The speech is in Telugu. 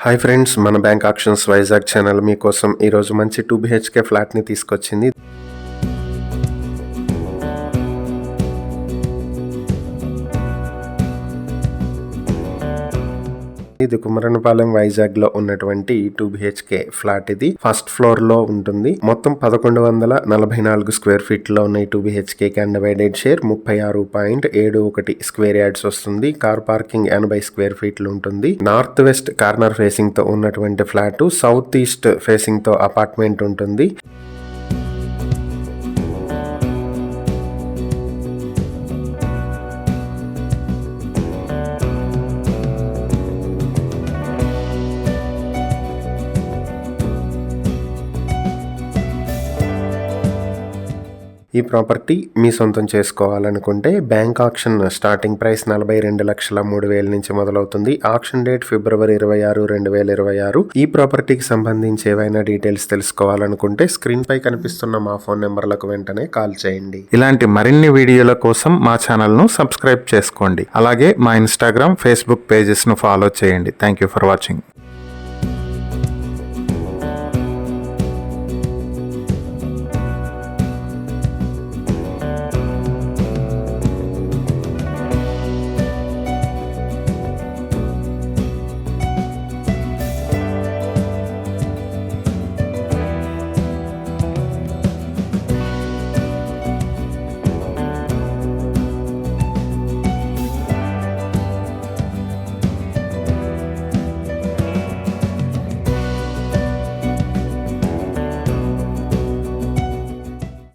హాయ్ ఫ్రెండ్స్, మన బ్యాంక్ ఆక్షన్స్ వైజాగ్ ఛానల్ మీకోసం ఈరోజు మంచి 2 BHK ఫ్లాట్ని తీసుకొచ్చింది. ఇది కుమరనపాలెం వైజాగ్ లో ఉన్నటువంటి 2 BHK ఫ్లాట్. ఇది ఫస్ట్ ఫ్లోర్ లో ఉంటుంది. మొత్తం 1144 స్క్వేర్ ఫీట్ లో ఉన్న 2 BHK undivided share 36.71 square yards వస్తుంది. కార్ పార్కింగ్ 80 స్క్వేర్ ఫీట్లు ఉంటుంది. నార్త్ వెస్ట్ కార్నర్ ఫేసింగ్ తో ఉన్నటువంటి ఫ్లాట్. సౌత్ ఈస్ట్ ఫేసింగ్ తో అపార్ట్మెంట్ ఉంటుంది. ఈ ప్రాపర్టీ మీ సొంతం చేసుకోవాలనుకుంటే బ్యాంక్ ఆక్షన్ స్టార్టింగ్ ప్రైస్ 42,03,000 నుంచి మొదలవుతుంది. Auction date February 26, 2026. ఈ ప్రాపర్టీకి సంబంధించి ఏవైనా డీటెయిల్స్ తెలుసుకోవాలనుకుంటే స్క్రీన్ పై కనిపిస్తున్న మా ఫోన్ నెంబర్లకు వెంటనే కాల్ చేయండి. ఇలాంటి మరిన్ని వీడియోల కోసం మా ఛానల్ ను సబ్స్క్రైబ్ చేసుకోండి. అలాగే మా ఇన్స్టాగ్రామ్, ఫేస్బుక్ పేజెస్ ను ఫాలో చేయండి. Thank you for watching.